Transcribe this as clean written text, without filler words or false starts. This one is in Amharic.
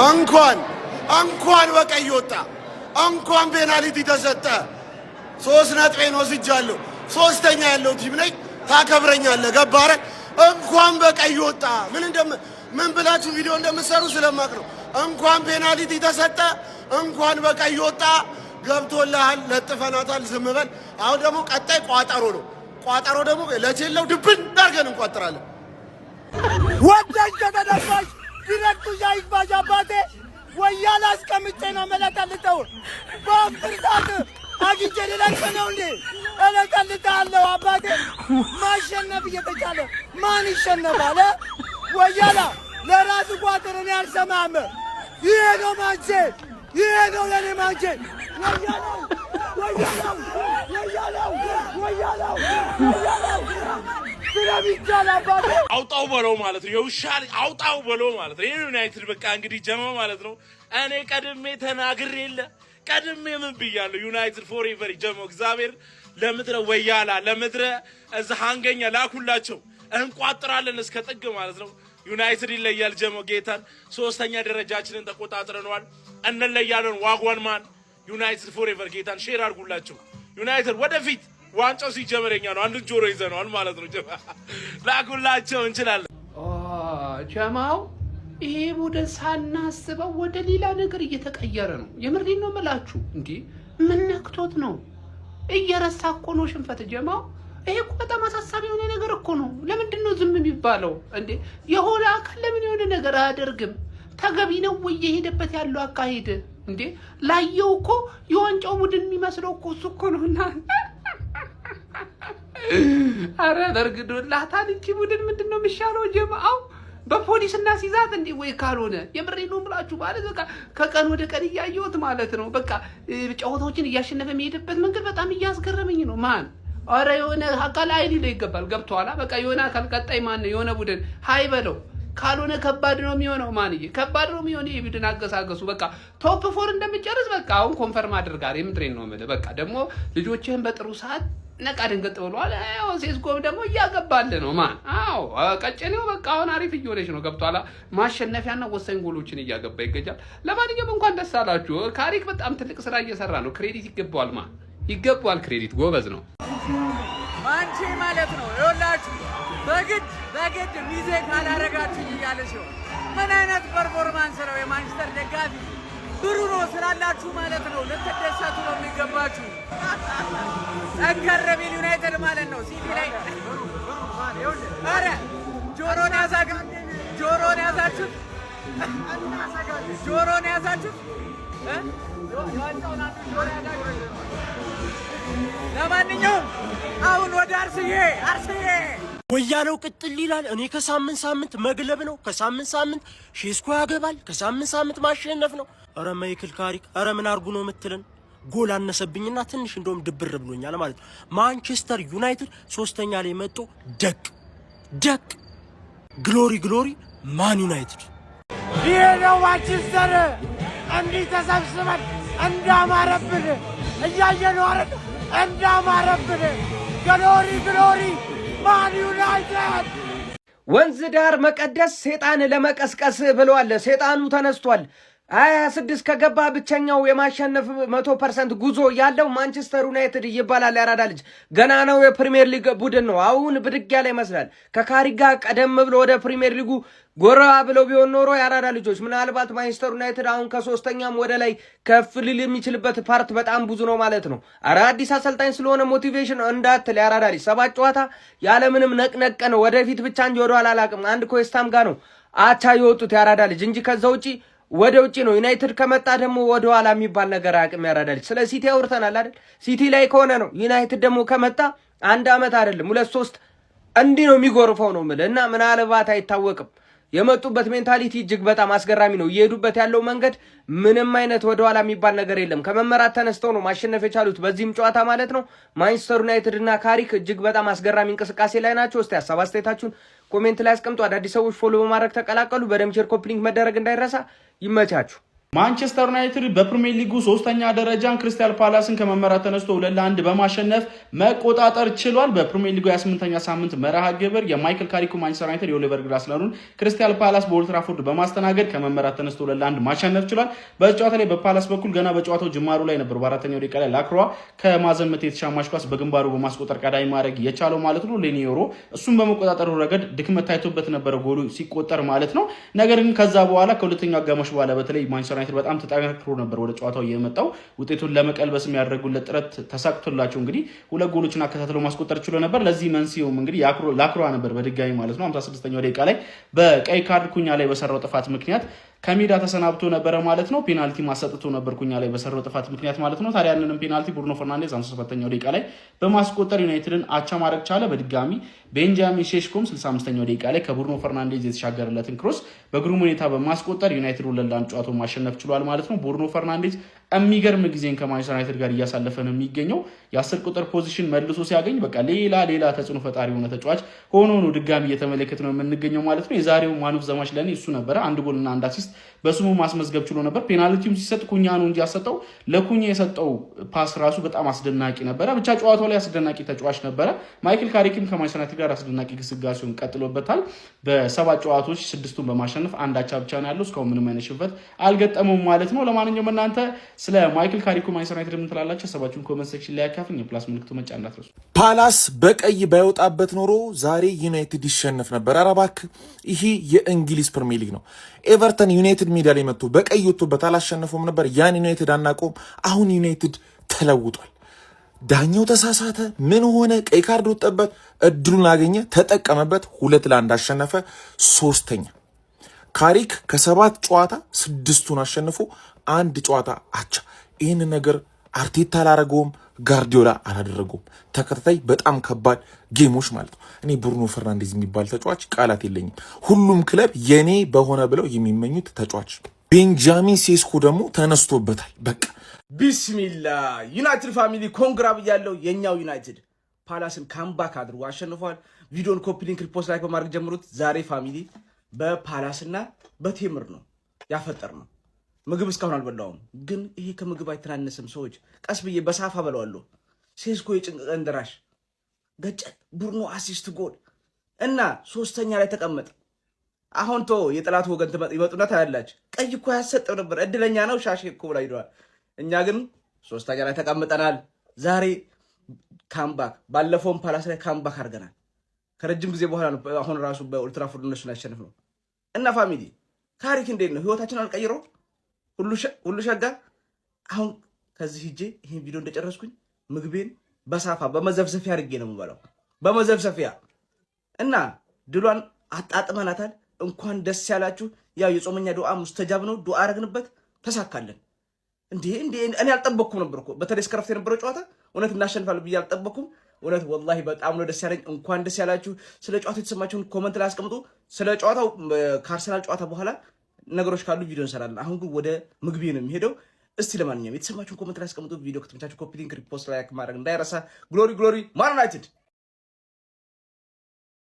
እንኳን በቀይ ወጣ እንኳን ፔናልቲ ተሰጠ። 3 ነጥቤን ወስጃለሁ። ሶስተኛ ያለው ቲም ነኝ። ታከብረኛለህ። ገባህ? እንኳን በቀይ ወጣ። ምን ብላችሁ ቪዲዮ እንደምትሰሩ ስለማቅ ነው። እንኳን ፔናልቲ ተሰጠ፣ እንኳን በቀይ ወጣ። ገብቶልሃል፣ ለጥፈናታል። ዝም በል። አሁን ደግሞ ቀጣይ ቋጠሮ ነው። ቋጠሮ ደግሞ ለቼለው ድብን ዳርገን እንቋጥራለን። ወዳጅ ከተደፋሽ ዲሬክቱ ሻይባሽ አባቴ ወያላ አስቀምጬ ነው መለቀልጠው በፍርታት አግኝቼ ልለቅ ነው እንዴ? እለቀልጣለሁ አባቴ። ማሸነፍ እየተቻለ ማን ይሸነፋል? ወያላ ለራሱ ቋጥርን ያልሰማም። ይሄ ነው ማንቼ፣ ይሄ ነው ለኔ ማንቼ። አውጣው በለው ማለት ነው። የውሻል አውጣው በለው ማለት ነው። ይሄ ዩናይትድ በቃ እንግዲህ ጀማ ማለት ነው። እኔ ቀድሜ ተናግሬ የለ ቀድሜ ምን ብያለሁ? ዩናይትድ ፎሬቨር ጀማው እግዚአብሔር ለምድረ ወያላ ለምድረ እዛሃንገኛ ላኩላቸው እንቋጥራለን እስከ ጥግ ማለት ነው። ዩናይትድ ይለያል ጀማው ጌታን ሶስተኛ ደረጃችንን ተቆጣጥረናል። እንለያለን ዋጓን ማን ዩናይትድ ፎሬቨር ጌታን ሼር አድርጉላቸው። ዩናይትድ ወደፊት ዋንጫው ሲጀመረኛ ነው። አንድ ጆሮ ይዘናል ማለት ነው። ጀማ ላኩላቸው እንችላለን። ጀማው ይሄ ቡድን ሳናስበው ወደ ሌላ ነገር እየተቀየረ ነው። የምሬን ነው የምላችሁ። እንዴ ምን ነክቶት ነው? እየረሳ እኮ ነው ሽንፈት ጀማው። ይሄ እኮ በጣም አሳሳቢ የሆነ ነገር እኮ ነው። ለምንድን ነው ዝም የሚባለው እንዴ? የሆነ አካል ለምን የሆነ ነገር አያደርግም? ተገቢ ነው ወይ የሄደበት ያለው አካሄድ? እንዴ ላየው እኮ የዋንጫው ቡድን የሚመስለው እኮ እሱ እኮ ነውና አረ በርግዶላታል። እቺ ቡድን ምንድነው የሚሻለው ጀማው? በፖሊስና ሲዛት እንዴ ወይ ካልሆነ የምሬን ነው ብላችሁ ማለት በቃ ከቀን ወደ ቀን እያየሁት ማለት ነው። በቃ ጨዋታዎችን እያሸነፈ የሚሄድበት መንገድ በጣም እያስገረመኝ ነው። ማን አረ የሆነ አካል አይሊ ላይ ይገባል። ገብቷላ? በቃ የሆነ አካል ቀጣይ ማን የሆነ ቡድን ሃይ በለው ካልሆነ ከባድ ነው የሚሆነው። ማንዬ ከባድ ነው የሚሆነው። የቡድን አገሳገሱ በቃ ቶፕ 4 እንደምጨርስ በቃ አሁን ኮንፈርም አድርጋር። የምሬን ነው ማለት በቃ ደግሞ ልጆችህን በጥሩ ሰዓት ነቃ ደንገጥ ብሏል። አዎ ሴስኮም ደግሞ እያገባል ነው ማን። አዎ ቀጨኔው በቃ አሁን አሪፍ እየሆነች ነው። ገብቷላ? ማሸነፊያና ወሳኝ ጎሎችን እያገባ ይገኛል። ለማንኛውም እንኳን ደስ አላችሁ። ካሪክ በጣም ትልቅ ስራ እየሰራ ነው። ክሬዲት ይገባዋል። ማን ይገባዋል ክሬዲት። ጎበዝ ነው ማንቼ ማለት ነው። ይኸውላችሁ በግድ ሚዜ ካላረጋችሁ እያለ ሲሆን ምን አይነት ፐርፎርማንስ ነው? የማንቸስተር ደጋፊ ብሩኖ ስላላችሁ ማለት ነው ልትደሰቱ ነው የሚገባችሁ። ጠንከር ቢል ዩናይትድ ማለት ነው ሲቲ ላይ አረ ጆሮን ያዛችሁት። ለማንኛውም አሁን ወደ አርስዬ ወያለው ቅጥል ይላል። እኔ ከሳምንት መግለብ ነው። ከሳምንት ሼስኮ ያገባል። ከሳምንት ማሸነፍ ነው። አረ ማይክል ካሪክ አረ ምን አርጉ ነው የምትለን? ጎል አነሰብኝና ትንሽ እንደውም ድብር ብሎኛል ማለት ነው። ማንቸስተር ዩናይትድ ሶስተኛ ላይ መጥቶ ደቅ ግሎሪ ማን ዩናይትድ። ይሄ ነው ማንቸስተር እንዲህ ተሰብስበን እንዳማረብን እያየነው አይደል? እንዳማረብን ግሎሪ ማን ዩናይትድ። ወንዝ ዳር መቀደስ ሴጣን ለመቀስቀስ ብለዋል። ሴጣኑ ተነስቷል። 26 ከገባ ብቸኛው የማሸነፍ 100% ጉዞ ያለው ማንቸስተር ዩናይትድ ይባላል። ያራዳ ልጅ ገና ነው። የፕሪሚየር ሊግ ቡድን ነው። አሁን ብድግ ያለ ይመስላል። ከካሪክ ጋር ቀደም ብሎ ወደ ፕሪሚየር ሊጉ ጎራ ብለው ቢሆን ኖሮ ያራዳ ልጆች ምናልባት ማንቸስተር ዩናይትድ አሁን ከሶስተኛም ወደ ላይ ከፍ ሊል የሚችልበት ፓርት በጣም ብዙ ነው ማለት ነው። አረ አዲስ አሰልጣኝ ስለሆነ ሞቲቬሽን እንዳትል ያራዳ ልጅ 7 ጨዋታ ያለምንም ነቅነቅ ነው። ወደፊት ብቻ እንጂ ወደ ኋላ አላቅም። አንድ ኮስታም ጋር ነው አቻ የወጡት ያራዳ ልጅ እንጂ ከዛ ውጪ ወደ ውጪ ነው። ዩናይትድ ከመጣ ደግሞ ወደ ኋላ የሚባል ነገር አቅም ያራዳ ልጅ። ስለ ሲቲ አውርተናል አይደል? ሲቲ ላይ ከሆነ ነው። ዩናይትድ ደግሞ ከመጣ 1 ዓመት አይደለም 2-3 እንዲህ ነው የሚጎርፈው ነው የምልህ። እና ምናልባት አይታወቅም። የመጡበት ሜንታሊቲ እጅግ በጣም አስገራሚ ነው። እየሄዱበት ያለው መንገድ ምንም አይነት ወደ ኋላ የሚባል ነገር የለም። ከመመራት ተነስተው ነው ማሸነፍ የቻሉት በዚህም ጨዋታ ማለት ነው። ማንቸስተር ዩናይትድ እና ካሪክ እጅግ በጣም አስገራሚ እንቅስቃሴ ላይ ናቸው። እስቲ ሀሳብ አስተያየታችሁን ኮሜንት ላይ አስቀምጡ። አዳዲስ ሰዎች ፎሎ በማድረግ ተቀላቀሉ። በደም ሼር ኮፒ ሊንክ መደረግ እንዳይረሳ። ይመቻችሁ። ማንቸስተር ዩናይትድ በፕሪሚየር ሊጉ 3ኛ ደረጃን ክሪስታል ፓላስን ከመመራት ተነስቶ 2-1 በማሸነፍ መቆጣጠር ችሏል። በፕሪሚየር ሊጉ 8ኛ ሳምንት መርሃ ግብር የማይክል ካሪኩ ማንቸስተር ዩናይትድ የኦሊቨር ግላስነሩን ክሪስታል ፓላስ በኦልድ ትራፎርድ በማስተናገድ ከመመራት ተነስቶ 2-1 ማሸነፍ ችሏል። በጨዋታ ላይ በፓላስ በኩል ገና በጨዋታው ጅማሩ ላይ ነበር በአራተኛው ደቂቃ ላይ ላክሮአ ከማዕዘን ምት የተሻማች ኳስ በግንባሩ በማስቆጠር ቀዳሚ ማድረግ የቻለው ማለት ነው። ሌኒዮሮ እሱን በመቆጣጠሩ ረገድ ድክመት ታይቶበት ነበር ጎሉ ሲቆጠር ማለት ነው። ነገር ግን ከዛ በኋላ ከሁለተኛው አጋማሽ በኋላ በተለይ ማንቸስተር ዩናይትድ በጣም ተጠናክሮ ነበር ወደ ጨዋታው የመጣው። ውጤቱን ለመቀልበስ የሚያደርጉለት ጥረት ተሳክቶላቸው እንግዲህ 2 ጎሎችን አከታትለው ማስቆጠር ችሎ ነበር። ለዚህ መንስኤውም እንግዲህ ላክሮአ ነበር በድጋሚ ማለት ነው 56ኛው ደቂቃ ላይ በቀይ ካርድ ኩኛ ላይ በሰራው ጥፋት ምክንያት ከሜዳ ተሰናብቶ ነበረ ማለት ነው። ፔናልቲ ማሰጥቶ ነበር ኩኛ ላይ በሰራው ጥፋት ምክንያት ማለት ነው። ታዲያ ያንንም ፔናልቲ ብሩኖ ፈርናንዴዝ 57ኛው ደቂቃ ላይ በማስቆጠር ዩናይትድን አቻ ማድረግ ቻለ። በድጋሚ ቤንጃሚን ሼሽኮም 65ኛው ደቂቃ ላይ ከብሩኖ ፈርናንዴዝ የተሻገረለትን ክሮስ በግሩም ሁኔታ በማስቆጠር ዩናይትድ 2-1 ጨዋታውን ማሸነፍ ችሏል ማለት ነው። ብሩኖ ፈርናንዴዝ የሚገርም ጊዜን ከማንቸስተር ዩናይትድ ጋር እያሳለፈ ነው የሚገኘው። የ10 ቁጥር ፖዚሽን መልሶ ሲያገኝ በቃ ሌላ ተጽዕኖ ፈጣሪ የሆነ ተጫዋች ሆኖ ነው ድጋሚ እየተመለከት ነው የምንገኘው ማለት ነው። የዛሬው ማን ኦፍ ዘ ማች ለኔ እሱ ነበረ። 1 ጎልና 1 አሲስት በስሙ ማስመዝገብ ችሎ ነበር። ፔናልቲውም ሲሰጥ ኩኛ ነው እንጂ ያሰጠው ለኩኛ የሰጠው ፓስ ራሱ በጣም አስደናቂ ነበረ። ብቻ ጨዋታው ላይ አስደናቂ ተጫዋች ነበረ። ማይክል ካሪክም ከማንቸስተር ዩናይትድ ጋር አስደናቂ ግስጋሴውን ቀጥሎበታል። በ7 ጨዋታዎች 6ቱን በማሸነፍ 1 አቻ ብቻ ነው ያለው። እስካሁን ምንም አይነት ሽንፈት አልገጠመውም ማለት ነው። ለማንኛውም እናንተ ስለ ማይክል ካሪኩ ማንቸስተር ዩናይትድ ምን ትላላችሁ? ሀሳባችሁን ኮሜንት ሴክሽን ላይ ያካፍኝ። የፕላስ ምልክቱ መጫን እንዳትረሱ። ፓላስ በቀይ ባይወጣበት ኖሮ ዛሬ ዩናይትድ ይሸነፍ ነበር። ኧረ እባክህ ይሄ የእንግሊዝ ፕሪሚየር ሊግ ነው። ኤቨርተን ዩናይትድ ሜዳ ላይ መጥቶ በቀይ ወጥቶበት አላሸነፈውም ነበር። ያን ዩናይትድ አናውቀውም። አሁን ዩናይትድ ተለውጧል። ዳኛው ተሳሳተ፣ ምን ሆነ? ቀይ ካርድ ወጣበት፣ እድሉን አገኘ፣ ተጠቀመበት፣ 2-1 አሸነፈ። 3ኛ ካሪክ ከ7 ጨዋታ 6ቱን አሸንፎ 1 ጨዋታ አቻ። ይህን ነገር አርቴታ አላረገውም፣ ጋርዲዮላ አላደረገውም። ተከታታይ በጣም ከባድ ጌሞች ማለት ነው። እኔ ብሩኖ ፈርናንዴዝ የሚባል ተጫዋች ቃላት የለኝም። ሁሉም ክለብ የኔ በሆነ ብለው የሚመኙት ተጫዋች። ቤንጃሚን ሴስኮ ደግሞ ተነስቶበታል። በቃ ቢስሚላ ዩናይትድ ፋሚሊ ኮንግራ ብያለው። የኛው ዩናይትድ ፓላስን ካምባክ አድርጎ አሸንፏል። ቪዲዮን ኮፒ ሊንክ ሪፖስት ላይክ በማድረግ ጀምሩት። ዛሬ ፋሚሊ በፓላስና በቴምር ነው ያፈጠር ነው። ምግብ እስካሁን አልበላውም፣ ግን ይሄ ከምግብ አይተናነስም። ሰዎች ቀስ ብዬ በሳፋ በለዋለሁ። ሴስኮ የጭንቀት ደራሽ ገጨት፣ ብሩኖ አሲስት ጎል እና 3ኛ ላይ ተቀመጠ። አሁን ቶ የጠላት ወገን ይመጡና ታያላችሁ። ቀይ እኮ ያሰጠው ነበር፣ እድለኛ ነው ሻሽ እኮ ብላ ሂደዋል። እኛ ግን 3ኛ ላይ ተቀምጠናል። ዛሬ ካምባክ፣ ባለፈውም ፓላስ ላይ ካምባክ አድርገናል። ከረጅም ጊዜ በኋላ ነው አሁን ራሱ በኦልድ ትራፎርድ እነሱን ያሸንፍ ነው። እና ፋሚሊ ካሪክ እንዴት ነው? ህይወታችን አልቀይረው ሁሉ ሸጋ። አሁን ከዚህ ሂጄ ይሄን ቪዲዮ እንደጨረስኩኝ ምግቤን በሳፋ በመዘፍዘፊያ አድርጌ ነው የምበላው፣ በመዘፍዘፊያ እና ድሏን አጣጥመናታል። እንኳን ደስ ያላችሁ። ያው የጾመኛ ዱዓ ሙስተጃብ ነው። ዱዓ አረግንበት፣ ተሳካለን። እንዴ እኔ አልጠበቅኩም ነበር እኮ በተለይ እስከ ረፍት የነበረው ጨዋታ እውነት እናሸንፋለን ብዬ አልጠበቅኩም። እውነት ወላሂ በጣም ነው ደስ ያለኝ። እንኳን ደስ ያላችሁ። ስለ ጨዋታው የተሰማችሁን ኮመንት ላይ አስቀምጡ። ስለ ጨዋታው ከአርሰናል ጨዋታ በኋላ ነገሮች ካሉ ቪዲዮ እንሰራለን። አሁን ግን ወደ ምግቤ ነው የሚሄደው። እስቲ ለማንኛውም የተሰማችሁን ኮመንት ላይ አስቀምጡ። ቪዲዮ ከተመቻችሁ ኮፒ ሊንክ ሪፖስት ላይ ማድረግ እንዳይረሳ። ግሎሪ ማን ዩናይትድ